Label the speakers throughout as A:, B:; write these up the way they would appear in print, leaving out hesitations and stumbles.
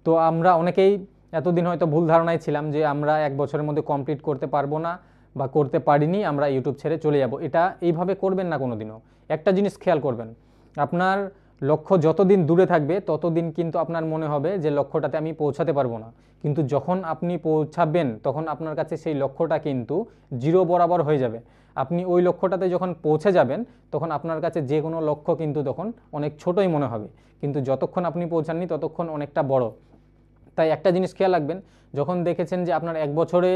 A: তো আমরা অনেকেই এতদিন হয়তো ভুল ধারণায় ছিলাম যে আমরা 1 বছরের মধ্যে কমপ্লিট করতে পারবো না বা করতে পারিনি, আমরা ইউটিউব ছেড়ে চলে যাব। এটা এইভাবে করবেন না কোনোদিনও। একটা জিনিস খেয়াল করবেন, আপনার লক্ষ্য যতদিন দূরে থাকবে ততদিন কিন্তু আপনার মনে হবে যে লক্ষ্যটাতে আমি পৌঁছাতে পারবো না, কিন্তু যখন আপনি পৌঁছাবেন তখন আপনার কাছে সেই লক্ষ্যটা কিন্তু জিরো বরাবর হয়ে যাবে। আপনি ওই লক্ষ্যটাতে যখন পৌঁছে যাবেন তখন আপনার কাছে যে কোনো লক্ষ্য কিন্তু তখন অনেক ছোটোই মনে হবে, কিন্তু যতক্ষণ আপনি পৌঁছাননি ততক্ষণ অনেকটা বড়। তাই একটা জিনিস খেয়াল রাখবেন, যখন দেখেছেন যে আপনার 1 বছরে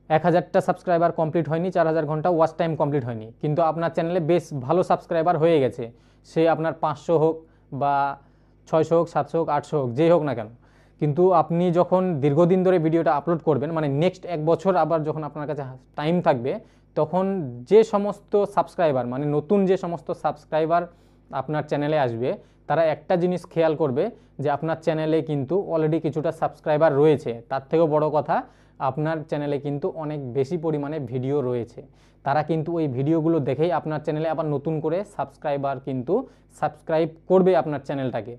A: 1000টা সাবস্ক্রাইবার কমপ্লিট হয়নি, 4000 ঘন্টা ওয়াচ টাইম কমপ্লিট হয়নি, কিন্তু আপনার চ্যানেলে বেশ ভালো সাবস্ক্রাইবার হয়ে গেছে, সে আপনার 500 হোক বা 600 হোক, 700 হোক, 800 হোক, যেই হোক না কেন, কিন্তু আপনি যখন দীর্ঘদিন ধরে ভিডিওটা আপলোড করবেন, মানে নেক্সট 1 বছর আবার যখন আপনার কাছে টাইম থাকবে, তখন যে সমস্ত সাবস্ক্রাইবার, মানে নতুন যে সমস্ত সাবস্ক্রাইবার আপনার চ্যানেলে আসবে, তারা একটা জিনিস খেয়াল করবে যে আপনার চ্যানেলে কিন্তু অলরেডি কিছুটা সাবস্ক্রাইবার রয়েছে, তার থেকেও বড় কথা আপনার চ্যানেলে কিন্তু অনেক বেশি পরিমাণে ভিডিও রয়েছে। তারা কিন্তু ওই ভিডিওগুলো দেখেই আপনার চ্যানেলে আবার নতুন করে সাবস্ক্রাইব করবে আপনার চ্যানেলটাকে।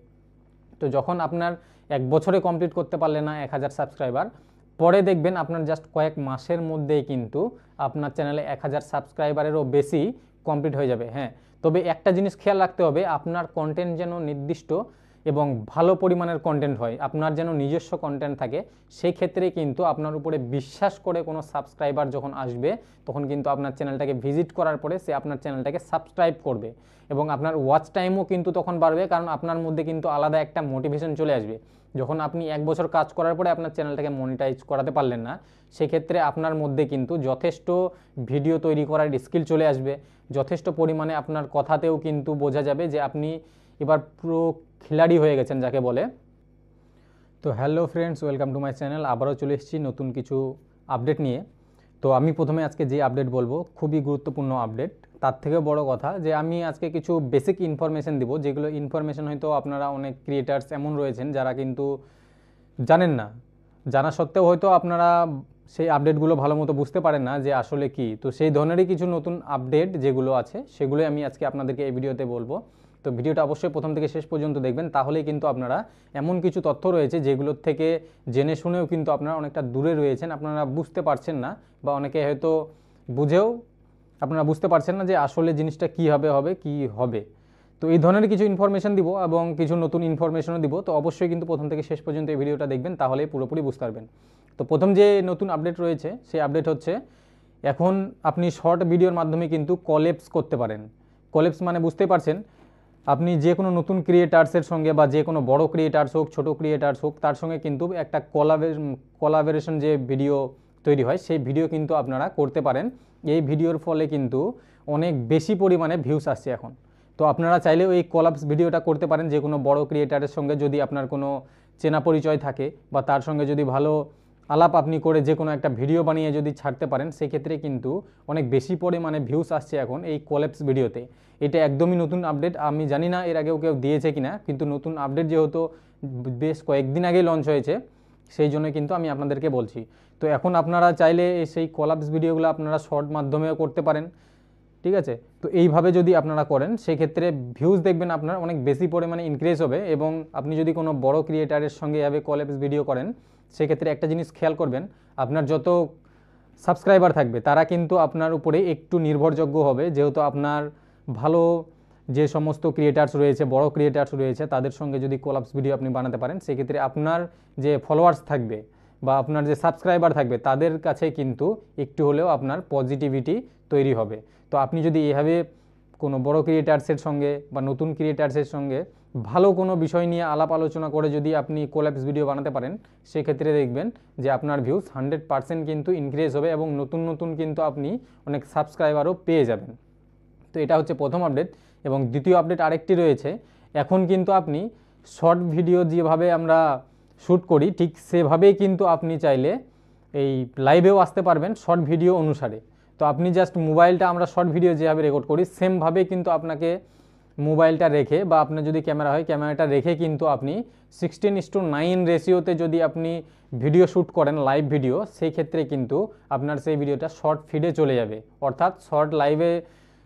A: তো যখন আপনার 1 বছরে কমপ্লিট করতে পারলে না 1000 সাবস্ক্রাইবার, পরে দেখবেন আপনার জাস্ট কয়েক মাসের মধ্যেই কিন্তু আপনার চ্যানেলে 1000 সাবস্ক্রাইবারেরও বেশি কমপ্লিট হয়ে যাবে। হ্যাঁ, তবে একটা জিনিস খেয়াল রাখতে হবে, আপনার কন্টেন্ট যেন নির্দিষ্ট এবং ভালো পরিমাণের কন্টেন্ট হয়, আপনার যেন নিজস্ব কন্টেন্ট থাকে। সেই ক্ষেত্রে কিন্তু আপনার উপরে বিশ্বাস করে কোনো সাবস্ক্রাইবার যখন আসবে, তখন কিন্তু আপনার চ্যানেলটাকে ভিজিট করার পরে সে আপনার চ্যানেলটাকে সাবস্ক্রাইব করবে এবং আপনার ওয়াচ টাইমও কিন্তু তখন বাড়বে, কারণ আপনার মধ্যে কিন্তু আলাদা একটা মোটিভেশন চলে আসবে। যখন আপনি 1 বছর কাজ করার পরে আপনার চ্যানেলটাকে মনিটাইজ করাতে পারলেন না, সেক্ষেত্রে আপনার মধ্যে কিন্তু যথেষ্ট ভিডিও তৈরি করার স্কিল চলে আসবে, যথেষ্ট পরিমাণে আপনার কথাতেও কিন্তু বোঝা যাবে যে আপনি এবার পুরো খিলাড়ি হয়ে গেছেন যাকে বলে। তো hello friends, welcome to my channel. আবারও চলে এসেছি নতুন কিছু আপডেট নিয়ে। তো আমি প্রথমে আজকে যে আপডেট বলবো খুবই গুরুত্বপূর্ণ আপডেট, তার থেকেও বড় কথা যে আমি আজকে কিছু বেসিক ইনফরমেশন দিব, যেগুলো ইনফরমেশন হয়তো আপনারা অনেক ক্রিয়েটার্স এমন রয়েছেন যারা কিন্তু জানেন না, জানা সত্ত্বেও হয়তো আপনারা সেই আপডেটগুলো ভালো মতো বুঝতে পারেন না যে আসলে কি। তো সেই ধরনেরই কিছু নতুন আপডেট যেগুলো আছে সেগুলোই আমি আজকে আপনাদেরকে এই ভিডিওতে বলবো। তো ভিডিওটা অবশ্যই প্রথম থেকে শেষ পর্যন্ত দেখবেন, তাহলেই কিন্তু আপনারা এমন কিছু তথ্য রয়েছে যেগুলোর থেকে জেনে শুনেও কিন্তু আপনারা অনেকটা দূরে রয়েছেন, আপনারা বুঝতে পারছেন না, বা অনেকে হয়তো বুঝেও আপনারা বুঝতে পারছেন না যে আসলে জিনিসটা কীভাবে হবে কি হবে। তো এই ধরনের কিছু ইনফরমেশন দিব এবং কিছু নতুন ইনফরমেশনও দিব। তো অবশ্যই কিন্তু প্রথম থেকে শেষ পর্যন্ত এই ভিডিওটা দেখবেন, তাহলে পুরোপুরি বুঝতে পারবেন। তো প্রথম যে নতুন আপডেট রয়েছে সেই আপডেট হচ্ছে, এখন আপনি শর্ট ভিডিওর মাধ্যমে কিন্তু কলেপস করতে পারেন। কলেপস মানে বুঝতেই পারছেন, আপনি যে কোনো নতুন ক্রিয়েটার্সের সঙ্গে বা যে কোনো বড় ক্রিয়েটার্স হোক, ছোটো ক্রিয়েটার্স হোক, তার সঙ্গে কিন্তু একটা কোলাবোরেশন যে ভিডিও তৈরি হয়, সেই ভিডিও কিন্তু আপনারা করতে পারেন। এই ভিডিওর ফলে কিন্তু অনেক বেশি পরিমাণে ভিউস আসছে এখন। তো আপনারা চাইলেও এই কোলাপস ভিডিওটা করতে পারেন যে কোনো বড় ক্রিয়েটারের সঙ্গে, যদি আপনার কোনো চেনা পরিচয় থাকে বা তার সঙ্গে যদি ভালো আলাপ আপনি করে যে কোনো একটা ভিডিও বানিয়ে যদি ছাড়তে পারেন, সেক্ষেত্রে কিন্তু অনেক বেশি পরিমাণে ভিউস আসছে এখন এই কোলাপস ভিডিওতে। এটা একদমই নতুন আপডেট, আমি জানি না এর আগেও কেউ দিয়েছে কিনা, কিন্তু নতুন আপডেট যেহেতু বেশ কয়েকদিন আগেই লঞ্চ হয়েছে, সেই জন্য কিন্তু আমি আপনাদেরকে বলছি। তো এখন আপনারা চাইলে সেই কোলাপস ভিডিওগুলো আপনারা শর্ট মাধ্যমেও করতে পারেন, ঠিক আছে। তো এইভাবে যদি আপনারা করেন, সেক্ষেত্রে ভিউজ দেখবেন আপনার অনেক বেশি পরিমাণে ইনক্রিজ হবে। এবং আপনি যদি কোনো বড় ক্রিয়েটারের সঙ্গে এভাবে কোলাপস ভিডিও করেন, সেক্ষেত্রে একটা জিনিস খেয়াল করবেন, আপনার যত সাবস্ক্রাইবার থাকবে তারা কিন্তু আপনার উপরে একটু নির্ভরযোগ্য হবে, যেহেতু আপনার ভালো যে সমস্ত ক্রিয়েটার্স রয়েছে, বড় ক্রিয়েটার্স রয়েছে, তাদের সঙ্গে যদি কোলাপস ভিডিও আপনি বানাতে পারেন, সেক্ষেত্রে আপনার যে ফলোয়ার্স থাকবে বা আপনার যে সাবস্ক্রাইবার থাকবে, তাদের কাছে কিন্তু একটু হলেও আপনার পজিটিভিটি তৈরি হবে। তো আপনি যদি এভাবে কোনো বড় ক্রিয়েটার্সের সঙ্গে বা নতুন ক্রিয়েটার্সের সঙ্গে ভালো কোনো বিষয় নিয়ে আলাপ আলোচনা করে যদি আপনি কোলাপস ভিডিও বানাতে পারেন, সেক্ষেত্রে দেখবেন যে আপনার ভিউজ 100% কিন্তু ইনক্রিজ হবে এবং নতুন নতুন কিন্তু আপনি অনেক সাবস্ক্রাইবারও পেয়ে যাবেন। তো এটা হচ্ছে প্রথম আপডেট। এবং দ্বিতীয় আপডেট আরেকটি রয়েছে, এখন কিন্তু আপনি শর্ট ভিডিও যেভাবে আমরা শ্যুট করি, ঠিক সেভাবেই কিন্তু আপনি চাইলে এই লাইভেও আসতে পারবেন শর্ট ভিডিও অনুসারে। তো আপনি জাস্ট মোবাইলটা, আমরা শর্ট ভিডিও যেভাবে রেকর্ড করি সেমভাবে কিন্তু আপনাকে মোবাইলটা রেখে বা আপনার যদি ক্যামেরা হয় ক্যামেরাটা রেখে কিন্তু আপনি 16:9 রেশিওতে যদি আপনি ভিডিও শ্যুট করেন, লাইভ ভিডিও, সেই ক্ষেত্রে কিন্তু আপনার সেই ভিডিওটা শর্ট ফিডে চলে যাবে, অর্থাৎ শর্ট লাইভে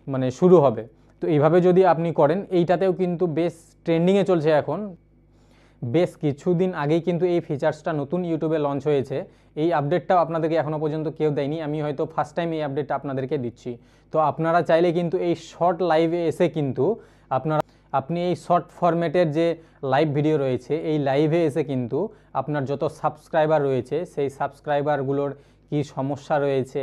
A: মানে শুরু হবে। তো এইভাবে যদি আপনি করেন, এইটাতেও কিন্তু বেশ ট্রেন্ডিংয়ে চলছে এখন। বেশ কিছুদিন আগেই কিন্তু এই ফিচার্সটা নতুন ইউটিউবে লঞ্চ হয়েছে। এই আপডেটটাও আপনাদেরকে এখনও পর্যন্ত কেউ দেয়নি, আমি হয়তো ফার্স্ট টাইম এই আপডেটটা আপনাদেরকে দিচ্ছি। তো আপনারা চাইলে কিন্তু এই শর্ট লাইভে এসে কিন্তু আপনি এই শর্ট ফরম্যাটের যে লাইভ ভিডিও রয়েছে, এই লাইভে এসে কিন্তু আপনার যত সাবস্ক্রাইবার রয়েছে সেই সাবস্ক্রাইবারগুলোর কি সমস্যা রয়েছে,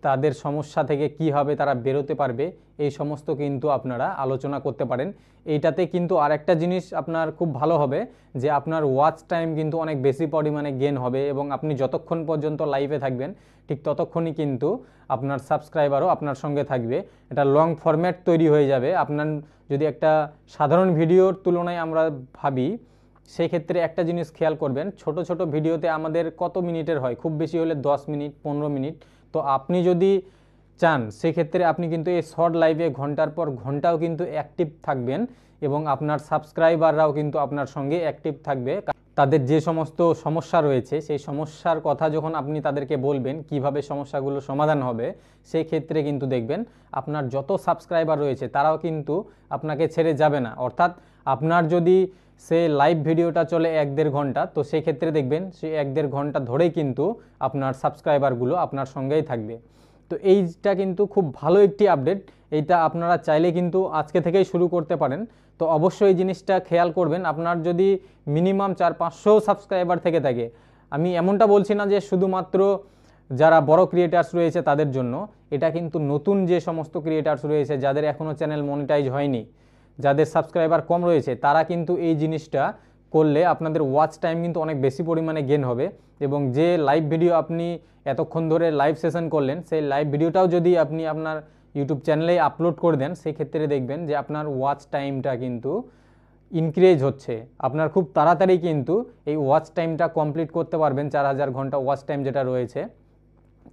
A: তাদের সমস্যা থেকে কিভাবে তারা বেরোতে পারবে, এই সমস্ত কিন্তু আপনারা আলোচনা করতে পারেন। এইটাতে কিন্তু আরেকটা জিনিস আপনার খুব ভালো হবে যে আপনার ওয়াচ টাইম কিন্তু অনেক বেশি পরিমাণে গেন হবে, এবং আপনি যতক্ষণ পর্যন্ত লাইভে থাকবেন ঠিক ততক্ষণই কিন্তু আপনার সাবস্ক্রাইবারও আপনার সঙ্গে থাকবে। এটা লং ফরম্যাট তৈরি হয়ে যাবে। আপনার যদি একটা সাধারণ ভিডিওর তুলনায় আমরা ভাবি, সেই ক্ষেত্রে একটা জিনিস খেয়াল করবেন, ছোট ছোট ভিডিওতে আমাদের কত মিনিটের হয়, খুব বেশি হলে 10 মিনিট 15 মিনিট। তো আপনি যদি চান সেক্ষেত্রে আপনি কিন্তু এই শর্ট লাইভে ঘন্টার পর ঘন্টাও কিন্তু অ্যাক্টিভ থাকবেন, এবং আপনার সাবস্ক্রাইবাররাও কিন্তু আপনার সঙ্গে অ্যাক্টিভ থাকবে। তাদের যে সমস্ত সমস্যা রয়েছে সেই সমস্যার কথা যখন আপনি তাদেরকে বলবেন কিভাবে সমস্যাগুলো সমাধান হবে, সেই ক্ষেত্রে কিন্তু দেখবেন আপনার যত সাবস্ক্রাইবার রয়েছে তারাও কিন্তু আপনাকে ছেড়ে যাবে না। অর্থাৎ আপনার যদি সে লাইভ ভিডিওটা চলে 1-1.5 ঘন্টা, তো সেই ক্ষেত্রে দেখবেন সেই 1-1.5 ঘন্টা ধরেই কিন্তু আপনার সাবস্ক্রাইবারগুলো আপনার সঙ্গেই থাকবে। তো এইটা কিন্তু খুব ভালো একটি আপডেট। এইটা আপনারা চাইলে কিন্তু আজকে থেকেই শুরু করতে পারেন। তো অবশ্যই এই জিনিসটা খেয়াল করবেন, আপনার যদি মিনিমাম 400-500 সাবস্ক্রাইবার থেকে থাকে, আমি এমনটা বলছি না যে শুধুমাত্র যারা বড় ক্রিয়েটার্স রয়েছে তাদের জন্য, এটা কিন্তু নতুন যে সমস্ত ক্রিয়েটার্স রয়েছে যাদের এখনও চ্যানেল মনিটাইজ হয়নি, যাদের সাবস্ক্রাইবার কম রয়েছে, তারা কিন্তু এই জিনিসটা করলে আপনাদের ওয়াচ টাইম কিন্তু অনেক বেশি পরিমাণে গেন হবে। এবং যে লাইভ ভিডিও আপনি এতক্ষণ ধরে লাইভ সেশন করলেন, সেই লাইভ ভিডিওটাও যদি আপনি আপনার ইউটিউব চ্যানেলে আপলোড করে দেন, সেই ক্ষেত্রে দেখবেন যে আপনার ওয়াচ টাইমটা কিন্তু ইনক্রিজ হচ্ছে। আপনার খুব তাড়াতাড়ি কিন্তু এই ওয়াচ টাইমটা কমপ্লিট করতে পারবেন, 4000 ঘন্টা ওয়াচ টাইম যেটা রয়েছে,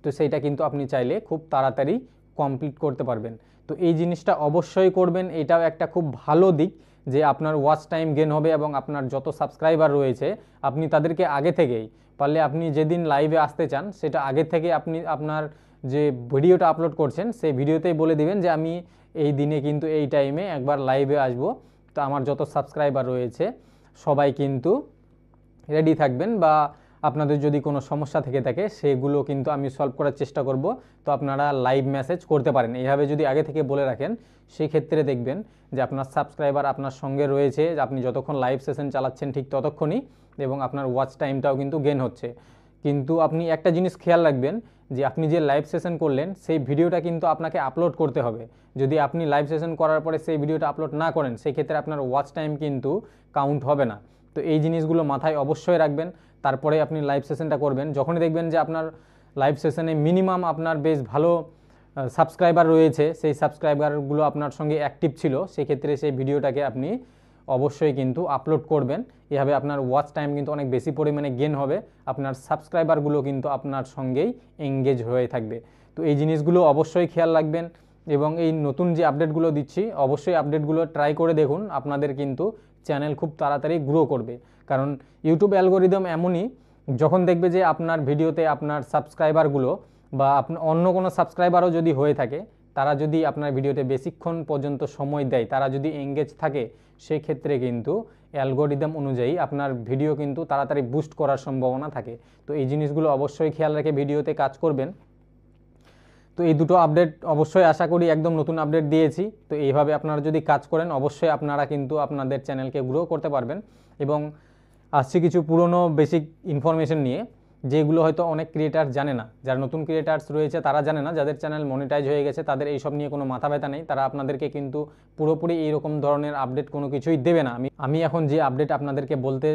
A: তো সেইটা কিন্তু আপনি চাইলে খুব তাড়াতাড়ি কমপ্লিট করতে পারবেন। তো এই জিনিসটা অবশ্যই করবেন, এটাও একটা খুব ভালো দিক যে আপনার ওয়াচ টাইম গেন হবে, এবং আপনার যত সাবস্ক্রাইবার রয়েছে আপনি তাদেরকে আগে থেকেই পারলে, আপনি যেদিন লাইভে আসতে চান সেটা আগে থেকে আপনি আপনার যে ভিডিওটা আপলোড করছেন সেই ভিডিওতেই বলে দিবেন যে আমি এই দিনে কিন্তু এই টাইমে একবার লাইভে আসব। তো আমার যত সাবস্ক্রাইবার রয়েছে সবাই কিন্তু রেডি থাকবেন, বা আপনাদের যদি কোনো সমস্যা থেকে থাকে সেগুলো কিন্তু আমি সলভ করার চেষ্টা করব। তো আপনারা লাইভ মেসেজ করতে পারেন, এইভাবে যদি আগে থেকে বলে রাখেন, সেই ক্ষেত্রে দেখবেন যে আপনার সাবস্ক্রাইবার আপনার সঙ্গে রয়েছে, আপনি যতক্ষণ লাইভ সেশন চালাচ্ছেন ঠিক ততক্ষণই, এবং আপনার ওয়াচ টাইমটাও কিন্তু গেন হচ্ছে। কিন্তু আপনি একটা জিনিস খেয়াল রাখবেন যে আপনি যে লাইভ সেশন করলেন সেই ভিডিওটা কিন্তু আপনাকে আপলোড করতে হবে। যদি আপনি লাইভ সেশন করার পরে সেই ভিডিওটা আপলোড না করেন, সেই ক্ষেত্রে আপনার ওয়াচ টাইম কিন্তু কাউন্ট হবে না। তো এই জিনিসগুলো মাথায় অবশ্যই রাখবেন, তারপরে আপনি লাইভ সেশনটা করবেন। যখনই দেখবেন যে আপনার লাইভ সেশনে মিনিমাম আপনার বেশ ভালো সাবস্ক্রাইবার রয়েছে, সেই সাবস্ক্রাইবারগুলো আপনার সঙ্গে অ্যাক্টিভ ছিল, সেক্ষেত্রে সেই ভিডিওটাকে আপনি অবশ্যই কিন্তু আপলোড করবেন। এভাবে আপনার ওয়াচ টাইম কিন্তু অনেক বেশি পরিমাণে গেন হবে, আপনার সাবস্ক্রাইবারগুলো কিন্তু আপনার সঙ্গেই এঙ্গেজ হয়ে থাকবে। তো এই জিনিসগুলো অবশ্যই খেয়াল রাখবেন, এবং এই নতুন যে আপডেটগুলো দিচ্ছি অবশ্যই আপডেটগুলো ট্রাই করে দেখুন, আপনাদের কিন্তু চ্যানেল খুব তাড়াতাড়ি গ্রো করবে। কারণ ইউটিউব অ্যালগোরিদম এমনই, যখন দেখবে যে আপনার ভিডিওতে আপনার সাবস্ক্রাইবারগুলো বা অন্য কোনো সাবস্ক্রাইবারও যদি হয়ে থাকে, তারা যদি আপনার ভিডিওতে বেশিক্ষণ পর্যন্ত সময় দেয়, তারা যদি এঙ্গেজ থাকে, সেই ক্ষেত্রে কিন্তু অ্যালগোরিদম অনুযায়ী আপনার ভিডিও কিন্তু তাড়াতাড়ি বুস্ট করার সম্ভাবনা থাকে। তো এই জিনিসগুলো অবশ্যই খেয়াল রেখে ভিডিওতে কাজ করবেন। তো এই দুটো আপডেট অবশ্যই আশা করি একদম নতুন আপডেট দিয়েছি। তো এইভাবে আপনারা যদি কাজ করেন অবশ্যই আপনারা কিন্তু আপনাদের চ্যানেলকে গ্রো করতে পারবেন। এবং আসছে কিছু পুরনো বেসিক ইনফরমেশন নিয়ে, যেগুলো হয়তো অনেক ক্রিয়েটার জানে না, যারা নতুন ক্রিয়েটার্স রয়েছে তারা জানে না, যাদের চ্যানেল মনিটাইজ হয়ে গেছে তাদের এইসব নিয়ে কোনো মাথা ব্যথা নেই, তারা আপনাদেরকে কিন্তু পুরোপুরি এইরকম ধরনের আপডেট কোনো কিছুই দেবে না। আমি এখন যে আপডেট আপনাদেরকে বলতে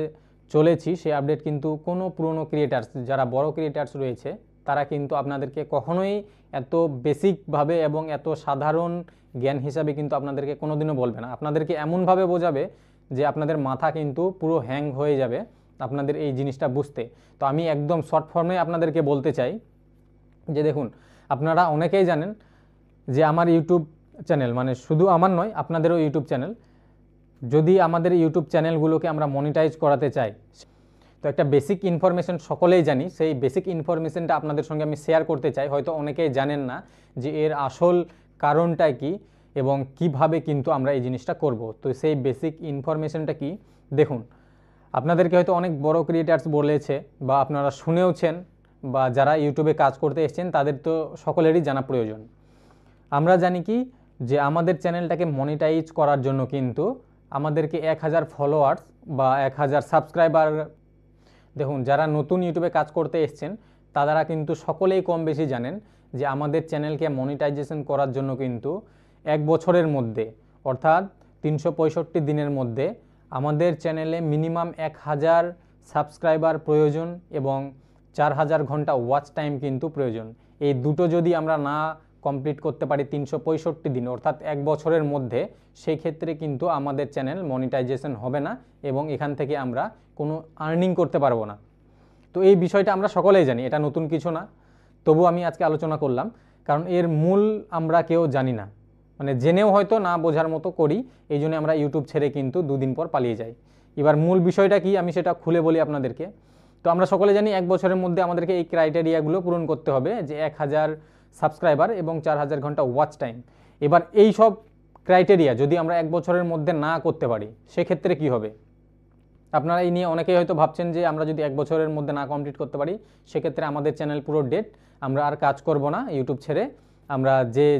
A: চলেছি সেই আপডেট কিন্তু কোনো পুরনো ক্রিয়েটার্স, যারা বড় ক্রিয়েটার্স রয়েছে, তারা কিন্তু আপনাদেরকে কখনোই এত বেসিকভাবে এবং এত সাধারণ জ্ঞান হিসাবে কিন্তু আপনাদেরকে কোনোদিনও বলবে না। আপনাদেরকে এমনভাবে বোঝাবে যে আপনাদের মাথা কিন্তু পুরো হ্যাং হয়ে যাবে আপনাদের এই জিনিসটা বুঝতে। তো আমি একদম শর্ট ফর্মে আপনাদেরকে বলতে চাই যে দেখুন, আপনারা অনেকেই জানেন যে আমার ইউটিউব চ্যানেল, মানে শুধু আমার নয় আপনাদেরও ইউটিউব চ্যানেল, যদি আমাদের ইউটিউব চ্যানেলগুলোকে আমরা মনিটাইজ করাতে চাই, তো একটা বেসিক ইনফরমেশন সকলেই জানি, সেই বেসিক ইনফরমেশনটা আপনাদের সঙ্গে আমি শেয়ার করতে চাই। হয়তো অনেকেই জানেন না যে এর আসল কারণটা কি এবং কিভাবে কিন্তু আমরা এই জিনিসটা করব। তো সেই বেসিক ইনফরমেশনটা কি দেখুন, আপনাদেরকে হয়তো অনেক বড় ক্রিয়েটার্স বলেছে বা আপনারা শুনেওছেন, বা যারা ইউটিউবে কাজ করতে এসেছেন তাদের তো সকলেরই জানা প্রয়োজন। আমরা জানি কি যে আমাদের চ্যানেলটাকে মনিটাইজ করার জন্য কিন্তু আমাদেরকে 1000 ফলোয়ার্স বা 1000 সাবস্ক্রাইবার, দেখুন যারা নতুন ইউটিউবে কাজ করতে এসেছেন তারা কিন্তু সকলেই কম বেশি জানেন যে আমাদের চ্যানেলকে মনিটাইজেশন করার জন্য কিন্তু 1 বছরের মধ্যে অর্থাৎ 365 দিনের মধ্যে আমাদের চ্যানেলে মিনিমাম 1000 সাবস্ক্রাইবার প্রয়োজন এবং 4000 ঘন্টা ওয়াচ টাইম কিন্তু প্রয়োজন। এই দুটো যদি আমরা না কমপ্লিট করতে পারি 365 দিন অর্থাৎ 1 বছরের মধ্যে, সেই ক্ষেত্রে কিন্তু আমাদের চ্যানেল মনিটাইজেশন হবে না এবং এখান থেকে আমরা কোনো আর্নিং করতে পারবো না। তো এই বিষয়টা আমরা সকলেই জানি, এটা নতুন কিছু না, তবু আমি আজকে আলোচনা করলাম কারণ এর মূল আমরা কেউ জানি না, মানে জেনেও হয়তো না বোঝার মতো করি, এই জন্য আমরা ইউটিউব ছেড়ে কিন্তু 2 দিন পর পালিয়ে যাই। এবার মূল বিষয়টা কি আমি সেটা খুলে বলি আপনাদেরকে। তো আমরা সকলে জানি 1 বছরের মধ্যে আমাদেরকে এই ক্রাইটেরিয়াগুলো পূরণ করতে হবে, যে 1000 সাবস্ক্রাইবার এবং 4000 ঘন্টা ওয়াচ টাইম। এবার এই সব ক্রাইটেরিয়া যদি আমরা 1 বছরের মধ্যে না করতে পারি সেক্ষেত্রে কি হবে? আপনারা এই নিয়ে অনেকেই হয়তো ভাবছেন যে আমরা যদি 1 বছরের মধ্যে না কমপ্লিট করতে পারি সেক্ষেত্রে আমাদের চ্যানেল পুরো ডেড, আমরা আর কাজ করব না, ইউটিউব ছেড়ে আমরা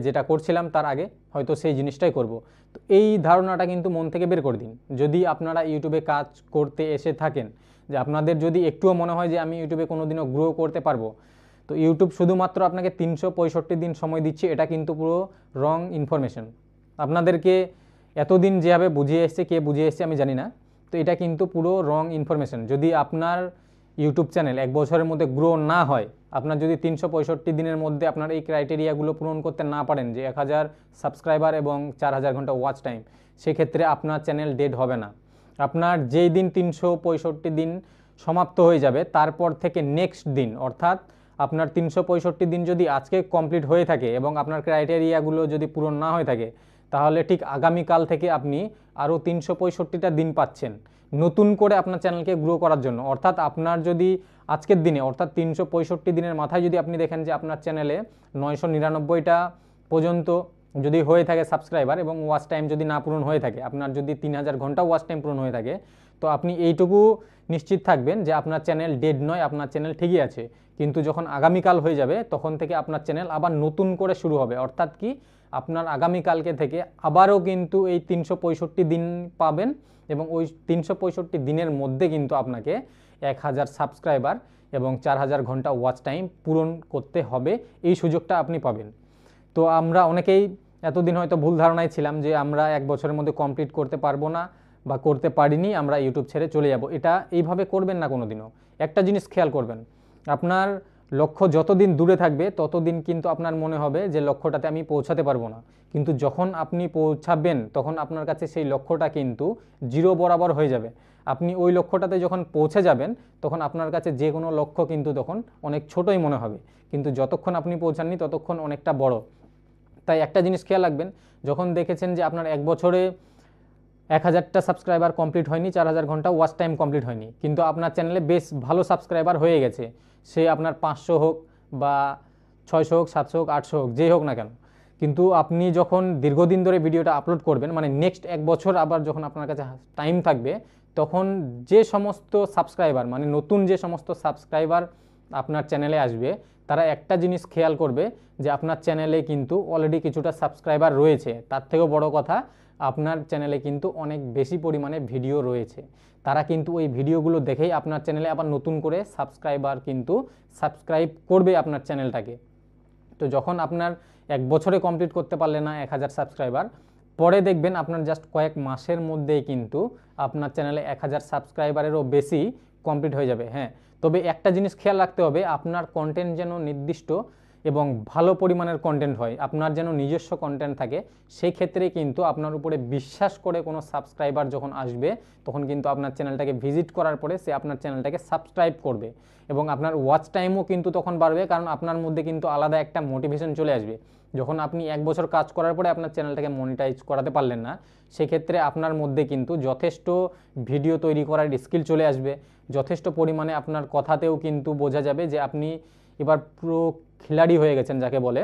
A: যেটা করছিলাম তার আগে হয়তো সেই জিনিসটাই করব। তো এই ধারণাটা কিন্তু মন থেকে বের করে দিন। যদি আপনারা ইউটিউবে কাজ করতে এসে থাকেন, যে আপনাদের যদি একটুও মনে হয় যে আমি ইউটিউবে কোনোদিনও গ্রো করতে পারবো, তো ইউটিউব শুধুমাত্র আপনাকে 365 দিন সময় দিচ্ছে, এটা কিন্তু পুরো রং ইনফরমেশন। আপনাদেরকে এতদিন যেভাবে বুঝিয়ে এসছে, কে বুঝিয়ে এসছে আমি জানি না, তো এটা কিন্তু পুরো রং ইনফরমেশন। যদি আপনার ইউটিউব চ্যানেল 1 বছরের মধ্যে গ্রো না হয়, আপনার যদি 365 দিনের মধ্যে আপনার এই ক্রাইটেরিয়াগুলো পূরণ করতে না পারেন, যে 1000 সাবস্ক্রাইবার এবং 4000 ঘন্টা ওয়াচ টাইম, সেক্ষেত্রে আপনার চ্যানেল ডেড হবে না। আপনার যেই দিন 365 দিন সমাপ্ত হয়ে যাবে তারপর থেকে নেক্সট দিন, অর্থাৎ আপনার 365 দিন যদি আজকে কমপ্লিট হয়ে থাকে এবং আপনার ক্রাইটেরিয়াগুলো যদি পূরণ না হয়ে থাকে, তাহলে ঠিক আগামীকাল থেকে আপনি আরও 365টা দিন পাচ্ছেন নতুন করে আপনার চ্যানেলকে গ্রো করার জন্য। অর্থাৎ আপনার যদি আজকের দিনে অর্থাৎ 365 দিনের মাথায় যদি আপনি দেখেন যে আপনার চ্যানেলে 999টা পর্যন্ত যদি হয়ে থাকে সাবস্ক্রাইবার এবং ওয়াচ টাইম যদি না পূরণ হয়ে থাকে, আপনার যদি 3000 ঘন্টা ওয়াচ টাইম পূরণ হয়ে থাকে, তো আপনি এইটুকু নিশ্চিত থাকবেন যে আপনার চ্যানেল ডেড নয়, আপনার চ্যানেল ঠিকই আছে। কিন্তু যখন আগামীকাল হয়ে যাবে তখন থেকে আপনার চ্যানেল আবার নতুন করে শুরু হবে। অর্থাৎ কি, আপনার আগামীকালকে থেকে আবারও কিন্তু এই 365 দিন পাবেন এবং ওই 365 দিনের মধ্যে কিন্তু আপনাকে 1000 সাবস্ক্রাইবার এবং 4000 ঘন্টা ওয়াচ টাইম পূরণ করতে হবে, এই সুযোগটা আপনি পাবেন। তো আমরা অনেকেই এতদিন হয়তো ভুল ধারণায় ছিলাম যে আমরা 1 বছরের মধ্যে কমপ্লিট করতে পারবো না বা করতে পারিনি, আমরা ইউটিউব ছেড়ে চলে যাব। এটা এইভাবে করবেন না কোনোদিনও। একটা জিনিস খেয়াল করবেন, আপনার লক্ষ্য যতদিন দূরে থাকবে ততদিন কিন্তু আপনার মনে হবে যে লক্ষ্যটাতে আমি পৌঁছাতে পারবো না, কিন্তু যখন আপনি পৌঁছাবেন তখন আপনার কাছে সেই লক্ষ্যটা কিন্তু জিরো বরাবর হয়ে যাবে। আপনি ওই লক্ষ্যটাতে যখন পৌঁছে যাবেন তখন আপনার কাছে যে কোনো লক্ষ্য কিন্তু তখন অনেক ছোটই মনে হবে, কিন্তু যতক্ষণ আপনি পৌঁছাননি ততক্ষণ অনেকটা বড়। তাই একটা জিনিস খেয়াল রাখবেন, যখন দেখেছেন যে আপনার 1 বছরে 1000টা সাবস্ক্রাইবার কমপ্লিট হয়নি, 4000 ঘন্টা ওয়াচ টাইম কমপ্লিট হয়নি, কিন্তু আপনার চ্যানেলে বেশ ভালো সাবস্ক্রাইবার হয়ে গেছে, সে আপনার 500 হোক বা 600 হোক, 700 হোক, 800 হোক, যেই হোক না কেন, কিন্তু আপনি যখন দীর্ঘদিন ধরে ভিডিওটা আপলোড করবেন, মানে নেক্সট 1 বছর আবার যখন আপনার কাছে টাইম থাকবে, তখন যে সমস্ত সাবস্ক্রাইবার, মানে নতুন যে সমস্ত সাবস্ক্রাইবার আপনার চ্যানেলে আসবে, তারা একটা জিনিস খেয়াল করবে যে আপনার চ্যানেলে কিন্তু অলরেডি কিছুটা সাবস্ক্রাইবার রয়েছে, তার থেকেও বড় কথা আপনার চ্যানেলে কিন্তু অনেক বেশি পরিমাণে ভিডিও রয়েছে। তারা কিন্তু ওই ভিডিওগুলো দেখেই আপনার চ্যানেলে আবার নতুন করে সাবস্ক্রাইবার কিন্তু সাবস্ক্রাইব করবে আপনার চ্যানেলটাকে। তো যখন আপনার 1 বছরে কমপ্লিট করতে পারলে না 1000 সাবস্ক্রাইবার, পরে দেখবেন আপনার জাস্ট কয়েক মাসের মধ্যেই কিন্তু আপনার চ্যানেলে 1000 সাবস্ক্রাইবারেরও বেশি কমপ্লিট হয়ে যাবে। হ্যাঁ, তবে একটা জিনিস খেয়াল রাখতে হবে, আপনার কন্টেন্ট যেন নির্দিষ্ট এবং ভালো পরিমাণের কন্টেন্ট হয়, আপনার যেন নিজস্ব কন্টেন্ট থাকে। সেই ক্ষেত্রে কিন্তু আপনার উপরে বিশ্বাস করে কোনো সাবস্ক্রাইবার যখন আসবে, তখন কিন্তু আপনার চ্যানেলটাকে ভিজিট করার পরে সে আপনার চ্যানেলটাকে সাবস্ক্রাইব করবে এবং আপনার ওয়াচ টাইমও কিন্তু তখন বাড়বে, কারণ আপনার মধ্যে কিন্তু আলাদা একটা মোটিভেশন চলে আসবে। যখন আপনি 1 বছর কাজ করার পরে আপনার চ্যানেলটাকে মনিটাইজ করাতে পারলেন না, সেক্ষেত্রে আপনার মধ্যে কিন্তু যথেষ্ট ভিডিও তৈরি করার স্কিল চলে আসবে, যথেষ্ট পরিমাণে আপনার কথাতেও কিন্তু বোঝা যাবে যে আপনি এবার পুরো খিলাড়ি হয়ে গেছেন যাকে বলে।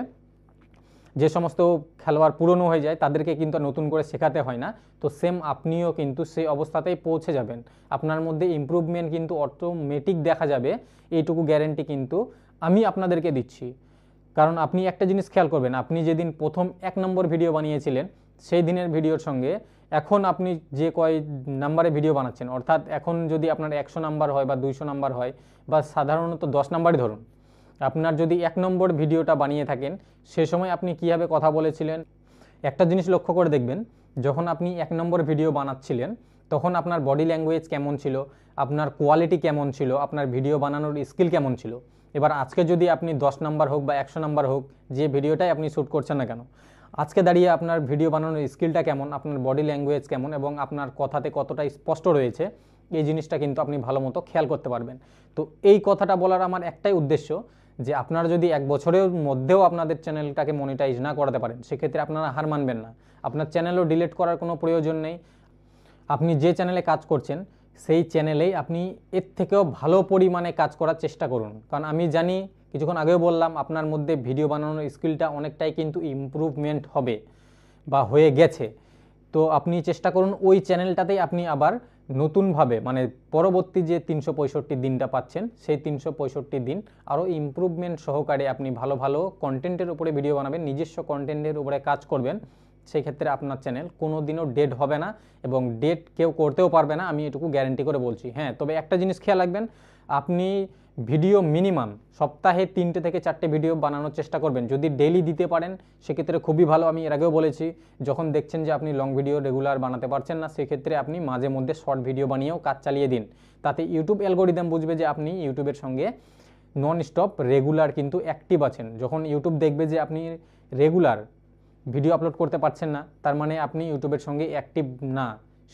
A: যে সমস্ত খেলোয়াড় পুরনো হয়ে যায় তাদেরকে কিন্তু নতুন করে শেখাতে হয় না। তো সেম আপনিও কিন্তু সেই অবস্থাতেই পৌঁছে যাবেন, আপনার মধ্যে ইমপ্রুভমেন্ট কিন্তু অটোমেটিক দেখা যাবে, এইটুকু গ্যারেন্টি কিন্তু আমি আপনাদেরকে দিচ্ছি। কারণ আপনি একটা জিনিস খেয়াল করবেন, আপনি যেদিন প্রথম 1 নম্বর ভিডিও বানিয়েছিলেন সেই দিনের ভিডিওর সঙ্গে এখন আপনি যে কয় নাম্বারে ভিডিও বানাচ্ছেন, অর্থাৎ এখন যদি আপনার 100 নাম্বার হয় বা 200 নাম্বার হয় বা সাধারণত 10 নাম্বারই ধরুন, আপনার যদি 1 নম্বর ভিডিওটা বানিয়ে থাকেন সে সময় আপনি কীভাবে কথা বলেছিলেন, একটা জিনিস লক্ষ্য করে দেখবেন, যখন আপনি 1 নম্বর ভিডিও বানাচ্ছিলেন তখন আপনার বডি ল্যাঙ্গুয়েজ কেমন ছিল, আপনার কোয়ালিটি কেমন ছিল, আপনার ভিডিও বানানোর স্কিল কেমন ছিল। এবার আজকে যদি আপনি 10 নাম্বার হোক বা 100 নাম্বার হোক, যে ভিডিওটাই আপনি শ্যুট করছেন না কেন, আজকে দাঁড়িয়ে আপনার ভিডিও বানানোর স্কিলটা কেমন, আপনার বডি ল্যাঙ্গুয়েজ কেমন এবং আপনার কথাতে কতটা স্পষ্ট রয়েছে, এই জিনিসটা কিন্তু আপনি ভালো মতো খেয়াল করতে পারবেন। তো এই কথাটা বলার আমার একটাই উদ্দেশ্য, যে আপনারা যদি 1 বছরের মধ্যেও আপনাদের চ্যানেলটাকে মনিটাইজ না করাতে পারেন সেক্ষেত্রে আপনারা হার মানবেন না, আপনার চ্যানেলও ডিলিট করার কোনো প্রয়োজন নেই। আপনি যে চ্যানেলে কাজ করছেন সেই চ্যানেলেই আপনি এর থেকেও ভালো পরিমাণে কাজ করার চেষ্টা করুন। কারণ আমি জানি, কিছুক্ষণ আগেও বললাম, আপনার মধ্যে ভিডিও বানানোর স্কিলটা অনেকটাই কিন্তু ইমপ্রুভমেন্ট হবে বা হয়ে গেছে। তো আপনি চেষ্টা করুন ওই চ্যানেলটাতেই আপনি আবার নতুনভাবে, মানে পরবর্তী যে 365 দিনটা পাচ্ছেন সেই 365 দিন আরও ইমপ্রুভমেন্ট সহকারে আপনি ভালো ভালো কন্টেন্টের উপরে ভিডিও বানাবেন, নিজস্ব কন্টেন্টের উপরে কাজ করবেন। সেই ক্ষেত্রে আপনার চ্যানেল কোনো দিনও ডেড হবে না এবং ডেড কেউ করতেও পারবে না, আমি এটুকু গ্যারেন্টি করে বলছি। হ্যাঁ, তবে একটা জিনিস খেয়াল রাখবেন, আপনি ভিডিও মিনিমাম সপ্তাহে 3টে থেকে 4টে ভিডিও বানানোর চেষ্টা করবেন। যদি ডেইলি দিতে পারেন সেক্ষেত্রে খুবই ভালো। আমি এর আগেও বলেছি, যখন দেখছেন যে আপনি লং ভিডিও রেগুলার বানাতে পারছেন না সেক্ষেত্রে আপনি মাঝে মধ্যে শর্ট ভিডিও বানিয়েও কাজ চালিয়ে দিন। তাতে ইউটিউব অ্যালগোরিদম বুঝবে যে আপনি ইউটিউবের সঙ্গে নন স্টপ রেগুলার কিন্তু অ্যাক্টিভ আছেন। যখন ইউটিউব দেখবে যে আপনি রেগুলার ভিডিও আপলোড করতে পারছেন না, তার মানে আপনি ইউটিউবের সঙ্গে অ্যাক্টিভ না,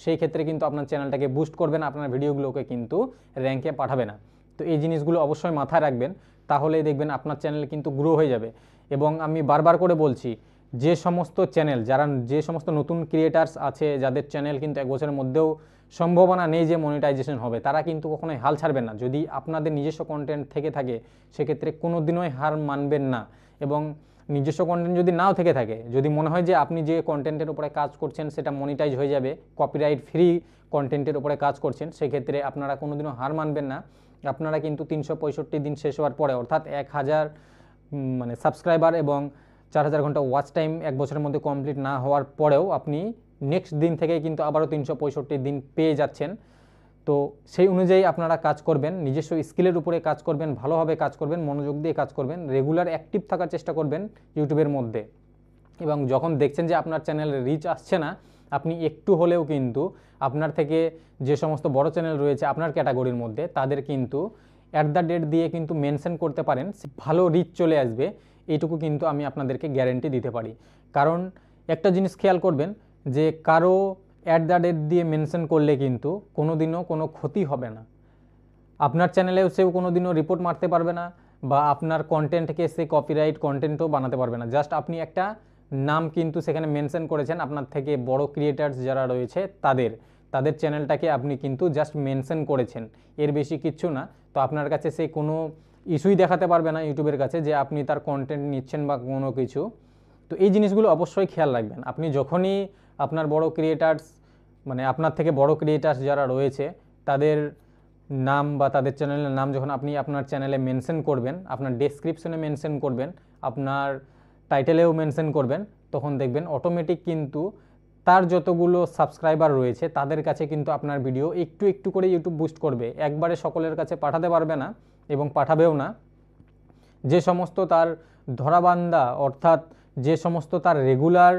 A: সেই ক্ষেত্রে কিন্তু আপনার চ্যানেলটাকে বুস্ট করবে না, আপনার ভিডিওগুলোকে কিন্তু র্যাঙ্কে পাঠাবে না। তো এই জিনিসগুলো অবশ্যই মাথায় রাখবেন, তাহলেই দেখবেন আপনার চ্যানেল কিন্তু গ্রো হয়ে যাবে। এবং আমি বারবার করে বলছি, যে সমস্ত চ্যানেল, যে সমস্ত নতুন ক্রিয়েটার্স আছে যাদের চ্যানেল কিন্তু 1 বছরের মধ্যেও সম্ভাবনা নেই যে মনিটাইজেশন হবে, তারা কিন্তু কখনোই হাল ছাড়বেন না। যদি আপনাদের নিজস্ব কন্টেন্ট থেকে থাকে সেক্ষেত্রে কোনো দিনই হার মানবেন না। এবং নিজস্ব কন্টেন্ট যদি নাও থেকে থাকে, যদি মনে হয় যে আপনি যে কন্টেন্টের উপরে কাজ করছেন সেটা মনিটাইজ হয়ে যাবে, কপিরাইট ফ্রি কন্টেন্টের উপরে কাজ করছেন, সেক্ষেত্রে আপনারা কোনোদিনও হার মানবেন না। আপনারা কিন্তু 365 দিন শেষ হওয়ার পরে, অর্থাৎ 1000 মানে সাবস্ক্রাইবার এবং 4000 ঘন্টা ওয়াচ টাইম 1 বছরের মধ্যে কমপ্লিট না হওয়ার পরেও আপনি নেক্সট দিন থেকে কিন্তু আবারও 365 দিন পেয়ে যাচ্ছেন। তো সেই অনুযায়ী আপনারা কাজ করবেন, নিজস্ব স্কিলের উপরে কাজ করবেন, ভালোভাবে কাজ করবেন, মনোযোগ দিয়ে কাজ করবেন, রেগুলার অ্যাক্টিভ থাকার চেষ্টা করবেন ইউটিউবের মধ্যে। এবং যখন দেখছেন যে আপনার চ্যানেল রিচ আসছে না, আপনি একটু হলেও কিন্তু আপনার থেকে যে সমস্ত বড় চ্যানেল রয়েছে আপনার ক্যাটাগরির মধ্যে তাদের কিন্তু @ দিয়ে কিন্তু মেনশন করতে পারেন, ভালো রিচ চলে আসবে। এইটুকু কিন্তু আমি আপনাদেরকে গ্যারেন্টি দিতে পারি। কারণ একটা জিনিস খেয়াল করবেন, যে কারো @ দিয়ে মেনশন করলে কিন্তু কোনোদিনও কোনো ক্ষতি হবে না, আপনার চ্যানেলেও সেও কোনোদিনও রিপোর্ট মারতে পারবে না বা আপনার কন্টেন্টকে সে কপিরাইট কন্টেন্টও বানাতে পারবে না। জাস্ট আপনি একটা নাম কিন্তু সেখানে মেনশন করেছেন, আপনার থেকে বড় ক্রিয়েটার্স যারা রয়েছে তাদের চ্যানেলটাকে আপনি কিন্তু জাস্ট মেনশন করেছেন, এর বেশি কিচ্ছু না। তো আপনার কাছে সে কোনো ইস্যুই দেখাতে পারবে না ইউটিউবের কাছে যে আপনি তার কন্টেন্ট নিচ্ছেন বা কোনো কিছু। তো এই জিনিসগুলো অবশ্যই খেয়াল রাখবেন। আপনি যখনই আপনার বড় ক্রিয়েটার্স, মানে আপনার থেকে বড় ক্রিয়েটার্স যারা রয়েছে তাদের নাম বা তাদের চ্যানেলের নাম যখন আপনি আপনার চ্যানেলে মেনশন করবেন, আপনার ডেসক্রিপশনে মেনশন করবেন, আপনার টাইটেলেও মেনশন করবেন, তখন দেখবেন অটোমেটিক কিন্তু তার যতগুলো সাবস্ক্রাইবার রয়েছে তাদের কাছে কিন্তু আপনার ভিডিও একটু একটু করে ইউটিউব বুস্ট করবে, একবারে সকলের কাছে পাঠাতে পারবে না এবং পাঠাবেও না। যে সমস্ত তার ধরাবান্ধা, অর্থাৎ যে সমস্ত তার রেগুলার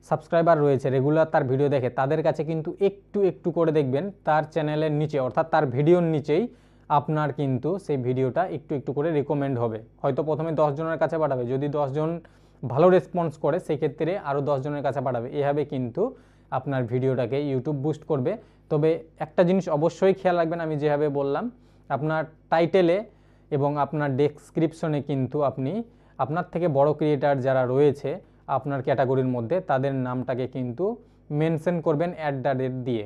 A: সাবস্ক্রাইবার রয়েছে, রেগুলার তার ভিডিও দেখে, তাদের কাছে কিন্তু একটু একটু করে দেখবেন তার চ্যানেলের নিচে, অর্থাৎ তার ভিডিওর নিচেই আপনার কিন্তু সেই ভিডিওটা একটু একটু করে রিকমেন্ড হবে। হয়তো প্রথমে 10 জনের কাছে পাঠাবে, যদি 10 জন ভালো রেসপন্স করে সেই ক্ষেত্রে আরও 10 জনের কাছে পাঠাবে, এভাবে কিন্তু আপনার ভিডিওটাকে ইউটিউব বুস্ট করবে। তবে একটা জিনিস অবশ্যই খেয়াল রাখবেন, আমি যেভাবে বললাম, আপনার টাইটেলে এবং আপনার ডেসক্রিপশনে কিন্তু আপনি আপনার থেকে বড় ক্রিয়েটার যারা রয়েছে আপনার ক্যাটাগরির মধ্যে তাদের নামটাকে কিন্তু মেনশন করবেন @ দিয়ে।